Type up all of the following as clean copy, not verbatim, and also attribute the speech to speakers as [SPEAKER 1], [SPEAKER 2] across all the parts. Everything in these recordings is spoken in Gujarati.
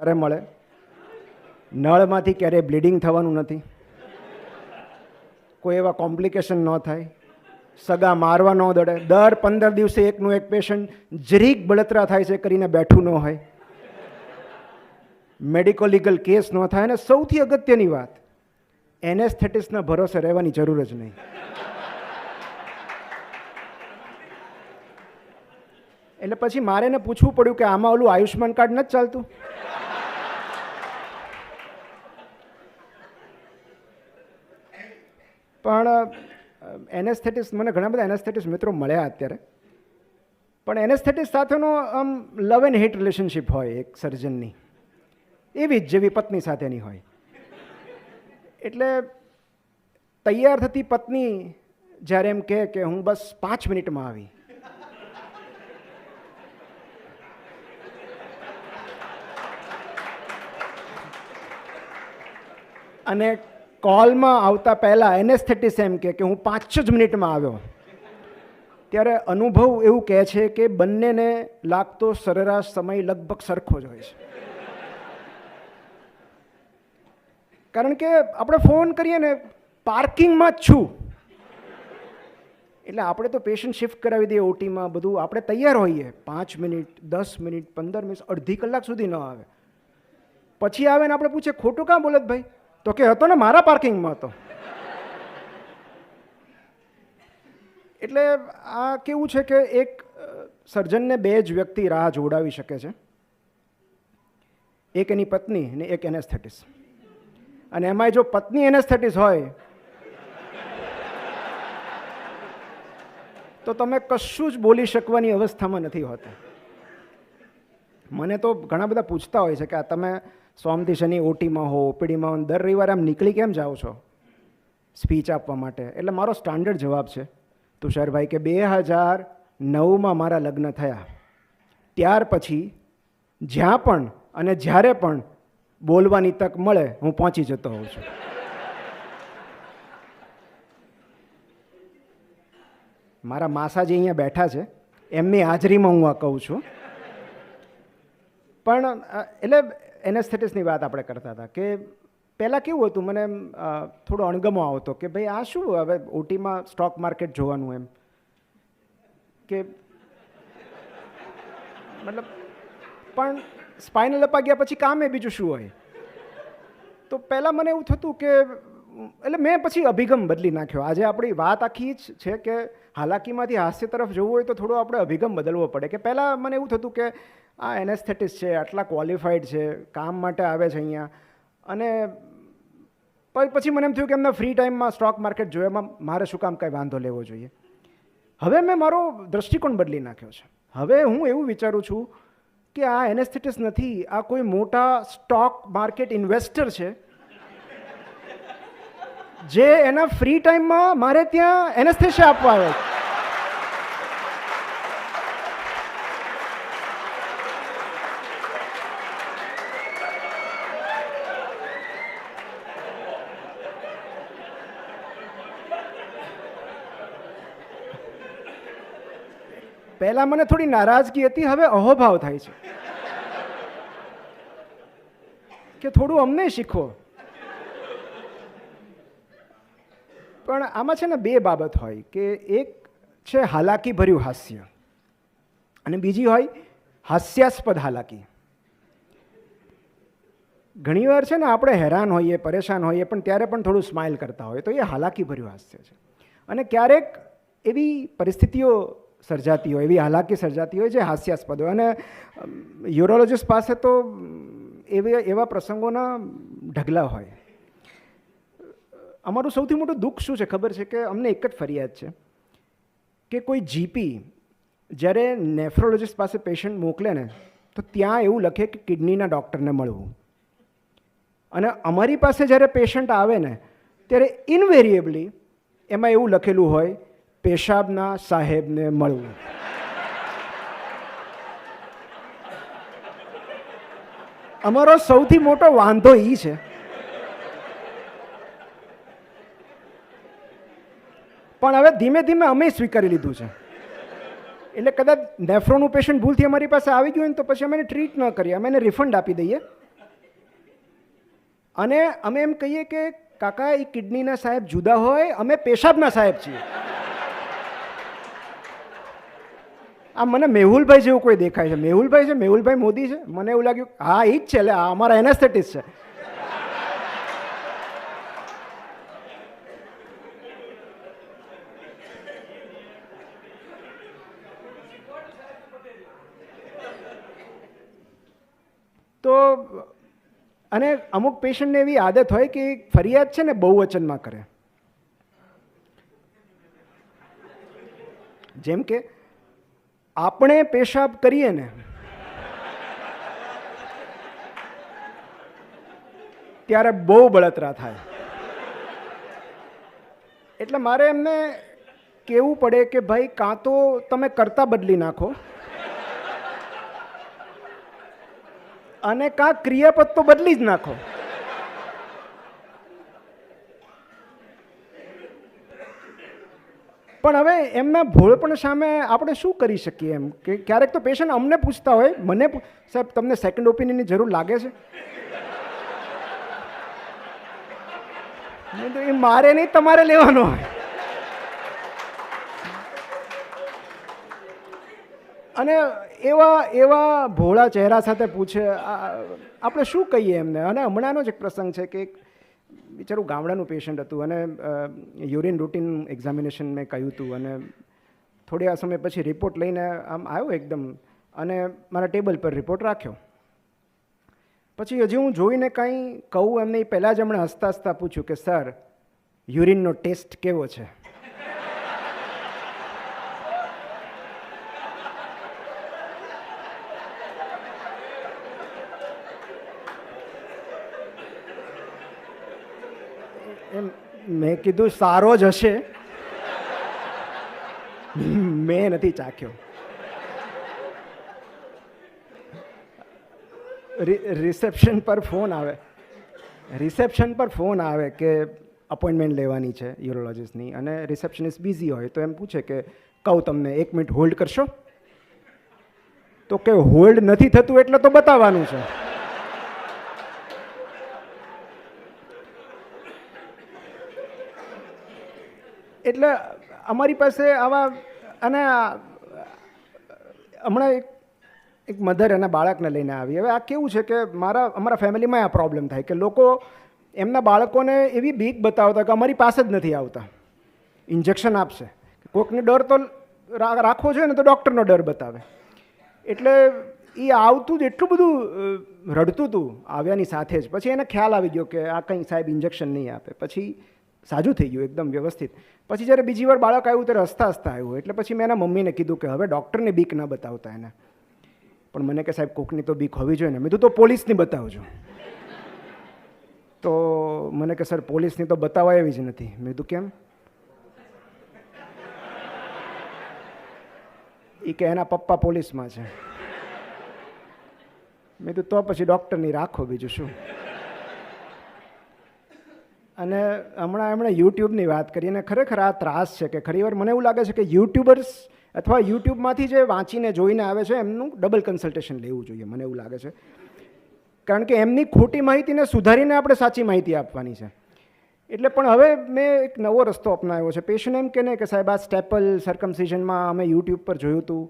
[SPEAKER 1] અરે મળે, નળમાંથી ક્યારેય બ્લીડિંગ થવાનું નથી, કોઈ એવા કોમ્પ્લિકેશન ન થાય, સગા મારવા ન દડે, દર 15 દિવસે એકનું એક પેશન્ટ જરીક બળતરા થાય છે કરીને બેઠું ન હોય, મેડિકો લીગલ કેસ ન થાય, અને સૌથી અગત્યની વાત, એનેસ્થેટિસ્ટના ભરોસે રહેવાની જરૂર જ નહીં. એટલે પછી મારે એને પૂછવું પડ્યું કે આમાં ઓલું આયુષ્માન કાર્ડ નથી ચાલતું. પણ એનેસ્થેટિસ્ટ, મને ઘણા બધા એનેસ્થેટિસ્ટ મિત્રો મળ્યા અત્યારે, પણ એનેસ્થેટિસ્ટ સાથેનો આમ લવ એન્ડ હેટ રિલેશનશિપ હોય એક સર્જનની, એવી જ જેવી પત્ની સાથેની હોય. એટલે તૈયાર થતી પત્ની જ્યારે એમ કહે કે હું બસ 5 મિનિટમાં આવી, અને કોલમાં આવતા પહેલાં એનેસ્થેટિસ્ટ એમ કે હું 5 જ મિનિટમાં આવ્યો, ત્યારે અનુભવ એવું કહે છે કે બંનેને લાગતો સરેરાશ સમય લગભગ સરખો જ હોય છે. કારણ કે આપણે ફોન કરીએ ને પાર્કિંગમાં જ છું, એટલે આપણે તો પેશન્ટ શિફ્ટ કરાવી દઈએ ઓટીમાં, બધું આપણે તૈયાર હોઈએ, 5 મિનિટ 10 મિનિટ 15 મિનિટ અડધી કલાક સુધી ન આવે, પછી આવે ને આપણે પૂછે ખોટું કાં બોલે ભાઈ, તો કે હતો ને મારા પાર્કિંગમાં હતો. એટલે આ કેવું છે કે એક સર્જનને 2 જ વ્યક્તિ રાહ જોડાવી શકે છે, એક એની પત્ની અને એક એનેસ્થેટિસ્ટ. અને એમાંય જો પત્ની એનેસ્થેટિસ્ટ હોય તો તમે કશું જ બોલી શકવાની અવસ્થામાં નથી હોતા. મને તો ઘણા બધા પૂછતા હોય છે કે આ તમે સોમથી શનિ ઓટીમાં હો, ઓપીડીમાં હો, દર રવિવારે આમ નીકળી કેમ જાઓ છો સ્પીચ આપવા માટે? એટલે મારો સ્ટાન્ડર્ડ જવાબ છે તુષારભાઈ કે 2009માં મારા લગ્ન થયા, ત્યાર પછી જ્યાં પણ અને જ્યારે પણ બોલવાની તક મળે હું પહોંચી જતો હોઉં છું. મારા માસાજી અહીંયા બેઠા છે, એમની હાજરીમાં હું આ કહું છું. પણ એટલે એનેસ્થેટિસ્ટની વાત આપણે કરતા હતા કે પહેલાં કેવું હતું, મને થોડો અણગમો આવતો કે ભાઈ આ શું હવે ઓટીમાં સ્ટોક માર્કેટ જોવાનું, એમ કે મતલબ, પણ સ્પાઇનલ અપાગ્યા પછી કામે બીજું શું હોય. તો પહેલાં મને એવું થતું કે, એટલે મેં પછી અભિગમ બદલી નાખ્યો. આજે આપણી વાત આખી જ છે કે હાલાકીમાંથી હાસ્ય તરફ જવું હોય તો થોડો આપણે અભિગમ બદલવો પડે. કે પહેલાં મને એવું થતું કે આ એનેસ્થેટિસ્ટ છે, આટલા ક્વોલિફાઈડ છે, કામ માટે આવે છે અહીંયા, અને પછી મને એમ થયું કે એમના ફ્રી ટાઈમમાં સ્ટોક માર્કેટ જોવામાં મારે શું કામ કાંઈ વાંધો લેવો જોઈએ. હવે મેં મારો દૃષ્ટિકોણ બદલી નાખ્યો છે. હવે હું એવું વિચારું છું કે આ એનેસ્થેટિસ્ટ નથી, આ કોઈ મોટા સ્ટોક માર્કેટ ઇન્વેસ્ટર છે, જે એના ફ્રી ટાઈમમાં મારે ત્યાં એનેસ્થેશિયા આપવા આવે. પહેલા મને થોડી નારાજગી હતી, હવે અહોભાવ થાય છે કે થોડું અમને શીખો. પણ આમાં છે ને 2 બાબત હોય કે એક છે હાલાકી ભર્યું હાસ્ય, અને બીજી હોય હાસ્યાસ્પદ હાલાકી. ઘણીવાર છે ને આપણે હેરાન હોઈએ, પરેશાન હોઈએ, પણ ત્યારે પણ થોડું સ્માઇલ કરતા હોય, તો એ હાલાકી ભર્યું હાસ્ય છે. અને ક્યારેક એવી પરિસ્થિતિઓ સર્જાતી હોય, એવી હાલાકી સર્જાતી હોય જે હાસ્યાસ્પદ હોય. અને યુરોલોજિસ્ટ પાસે તો એવા પ્રસંગોના ઢગલા હોય. અમારું સૌથી મોટું દુઃખ શું છે ખબર છે? કે અમને એક જ ફરિયાદ છે કે કોઈ જીપી જ્યારે નેફ્રોલોજિસ્ટ પાસે પેશન્ટ મોકલે ને, તો ત્યાં એવું લખે કે કિડનીના ડૉક્ટરને મળવું, અને અમારી પાસે જ્યારે પેશન્ટ આવે ને ત્યારે ઇનવેરિયેબલી એમાં એવું લખેલું હોય પેશાબના સાહેબને મળવું. અમારો સૌથી મોટો વાંધો એ છે. પણ હવે ધીમે ધીમે અમે સ્વીકારી લીધું છે. એટલે કદાચ નેફ્રોનું પેશન્ટ ભૂલથી અમારી પાસે આવી ગયું હોય ને તો પછી અમે એને ટ્રીટ ન કરીએ, અમે એને રિફંડ આપી દઈએ અને અમે એમ કહીએ કે કાકા એ કિડનીના સાહેબ જુદા હોય, અમે પેશાબના સાહેબ છીએ. આ મને મેહુલભાઈ જેવું કોઈ દેખાય છે. મેહુલભાઈ છે, મેહુલભાઈ મોદી છે. મને એવું લાગ્યું હા એ જ છે, એટલે અમારા એનેસ્થેટિસ્ટ છે. તો અને અમુક પેશન્ટને એવી આદત હોય કે ફરિયાદ છે ને બહુવચનમાં કરે. જેમ કે આપણે પેશાબ કરીએ ને ત્યારે બહુ બળતરા થાય. એટલે મારે એમને કહેવું પડે કે ભાઈ કાં તો તમે કરતા બદલી નાખો અને કાં ક્રિયાપદ તો બદલી જ નાખો. પણ હવે એમના ભોળપણ સામે આપણે શું કરી શકીએ? એમ કે ક્યારેક તો પેશન્ટ અમને પૂછતા હોય, મને સાહેબ તમને સેકન્ડ ઓપિનિયનની જરૂર લાગે છે? તો એ મારે નહીં, તમારે લેવાનો હોય. અને એવા ભોળા ચહેરા સાથે પૂછે, આપણે શું કહીએ એમને? અને હમણાંનો જ એક પ્રસંગ છે કે બિચારું ગામડાનું પેશન્ટ હતું અને યુરિન રૂટીન એક્ઝામિનેશન મેં કહ્યું હતું અને થોડા સમય પછી રિપોર્ટ લઈને આમ આવ્યો એકદમ અને મારા ટેબલ પર રિપોર્ટ રાખ્યો. પછી હજી હું જોઈને કાંઈ કહું એમને એ પહેલાં જ હમણાં હસતા હસતા પૂછ્યું કે સર યુરિનનો ટેસ્ટ કેવો છે? એમ મેં કીધું સારો જ હશે, મેં નથી ચાખ્યો. રિસેપ્શન પર ફોન આવે કે અપોઇન્ટમેન્ટ લેવાની છે યુરોલોજિસ્ટની અને રિસેપ્શનિસ્ટ બિઝી હોય તો એમ પૂછે કે કહું તમને 1 મિનિટ હોલ્ડ કરશો? તો કે હોલ્ડ નથી થતું એટલે તો બતાવવાનું છે. એટલે અમારી પાસે આવા અને હમણાં એક મધર એના બાળકને લઈને આવી. હવે આ કેવું છે કે અમારા ફેમિલીમાં આ પ્રોબ્લેમ થાય કે લોકો એમના બાળકોને એવી બીક બતાવતા કે અમારી પાસે જ નથી આવતા, ઇન્જેક્શન આપશે. કોઈકને ડર તો રાખવો જોઈએ ને, તો ડૉક્ટરનો ડર બતાવે. એટલે એ આવતું જ એટલું બધું રડતું હતું આવ્યાની સાથે જ. પછી એને ખ્યાલ આવી ગયો કે આ કંઈ સાહેબ ઇન્જેક્શન નહીં આપે. પછી સાજું થઈ ગયું એકદમ વ્યવસ્થિત. પછી જ્યારે બીજી વાર બાળક આવ્યું ત્યારે હસતા આવ્યું. એટલે પછી મેં એના મમ્મીને કીધું કે હવે ડૉક્ટરને બીક ન બતાવતા એને. પણ મને કે સાહેબ કોકની તો બીક હોવી જોઈએ ને. મેં કીધું તો પોલીસની બતાવજો. તો મને કે સર પોલીસની તો બતાવવા એવી જ નથી. મેં કીધું કેમ? એ કે એના પપ્પા પોલીસમાં છે. મેં કીધું તો પછી ડૉક્ટરની રાખો, બીજું શું. અને હમણાં એમણે યુટ્યુબની વાત કરી અને ખરેખર આ ત્રાસ છે કે ઘણીવાર મને એવું લાગે છે કે યુટ્યુબર્સ અથવા યુટ્યુબમાંથી જે વાંચીને જોઈને આવે છે એમનું ડબલ કન્સલ્ટેશન લેવું જોઈએ, મને એવું લાગે છે. કારણ કે એમની ખોટી માહિતીને સુધારીને આપણે સાચી માહિતી આપવાની છે. એટલે પણ હવે મેં એક નવો રસ્તો અપનાવ્યો છે. પેશન્ટ એમ કે ને કે સાહેબ આ સ્ટેપલ સર્કમસિઝનમાં અમે યુટ્યુબ પર જોયું હતું,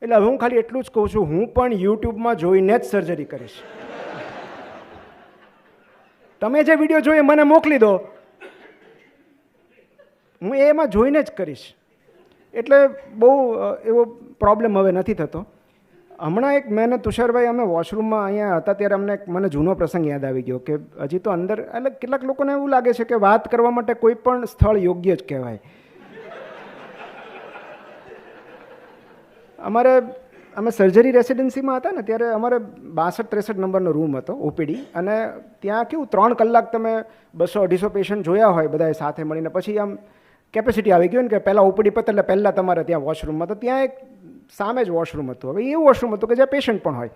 [SPEAKER 1] એટલે હવે હું ખાલી એટલું જ કહું છું, હું પણ યુટ્યુબમાં જોઈને જ સર્જરી કરીશ. તમે જે વિડીયો જોઈએ મને મોકલી દો, હું એમાં જોઈને જ કરીશ. એટલે બહુ એવો પ્રોબ્લેમ હવે નથી થતો. હમણાં એક મેં તુષારભાઈ અમે વોશરૂમમાં અહીંયા હતા ત્યારે મને જૂનો પ્રસંગ યાદ આવી ગયો કે હજી તો અંદર એટલે કેટલાક લોકોને એવું લાગે છે કે વાત કરવા માટે કોઈ પણ સ્થળ યોગ્ય જ કહેવાય. અમે સર્જરી રેસિડેન્સીમાં હતા ને ત્યારે અમારે 62-63 નંબરનો રૂમ હતો ઓપીડી. અને ત્યાં કેવું 3 કલાક તમે 200-250 પેશન્ટ જોયા હોય બધાએ સાથે મળીને. પછી આમ કેપેસિટી આવી ગયું ને કે પહેલાં ઓપીડી પતે એટલે પહેલાં તમારે ત્યાં વોશરૂમમાં. તો ત્યાં એક સામે જ વોશરૂમ હતું. હવે એવું વોશરૂમ હતું કે જ્યાં પેશન્ટ પણ હોય.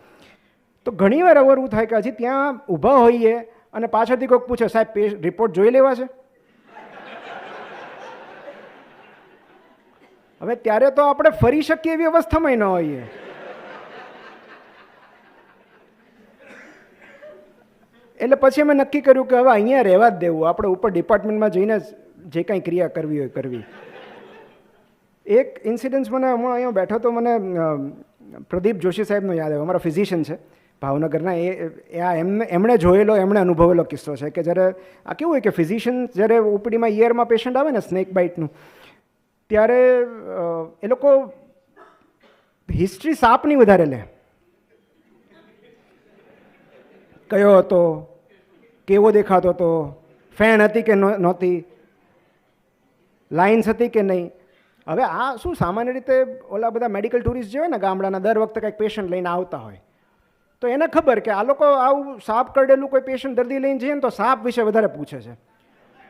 [SPEAKER 1] તો ઘણીવાર એવું થાય કે હજી ત્યાં ઊભા હોઈએ અને પાછળથી કોઈક પૂછે સાહેબ રિપોર્ટ જોઈ લેવા છે. હવે ત્યારે તો આપણે ફરી શકીએ એવી અવસ્થામાં ન હોઈએ. એટલે પછી અમે નક્કી કર્યું કે હવે અહીંયા રહેવા જ દેવું, આપણે ઉપર ડિપાર્ટમેન્ટમાં જઈને જે કાંઈ ક્રિયા કરવી હોય કરવી. એક ઇન્સિડન્સ મને હું અહીંયા બેઠો તો મને પ્રદીપ જોશી સાહેબનો યાદ આવ્યો, અમારા ફિઝિશિયન છે ભાવનગરના. એમણે જોયેલો, એમણે અનુભવેલો કિસ્સો છે કે જ્યારે આ કેવું હોય કે ફિઝિશિયન જ્યારે ઓપીડીમાં ઈયરમાં પેશન્ટ આવે ને સ્નેક બાઇટનું, ત્યારે એ લોકો હિસ્ટ્રી સાપની વધારે લે. કયો હતો, કેવો દેખાતો હતો, ફેણ હતી કે નહોતી, લાઇન્સ હતી કે નહીં. હવે આ શું સામાન્ય રીતે ઓલા બધા મેડિકલ ટુરિસ્ટ જે હોય ને ગામડાના, દર વખતે કંઈક પેશન્ટ લઈને આવતા હોય, તો એને ખબર કે આ લોકો આવું સાપ કરડેલું કોઈ પેશન્ટ દર્દી લઈને જઈએ ને તો સાપ વિશે વધારે પૂછે છે.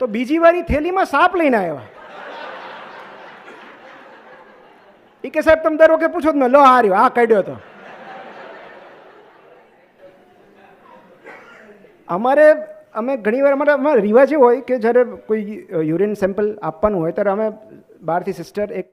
[SPEAKER 1] તો બીજી વારી થેલીમાં સાપ લઈને આવ્યા. એ કે સાહેબ તમે દર વખતે પૂછો જ ને, લો આ રહ્યો, આ કાઢ્યો હતો. અમે ઘણીવાર અમારા રિવાજ એવો હોય કે જ્યારે કોઈ યુરિન સેમ્પલ આપવાનું હોય ત્યારે અમે બહારથી સિસ્ટર એક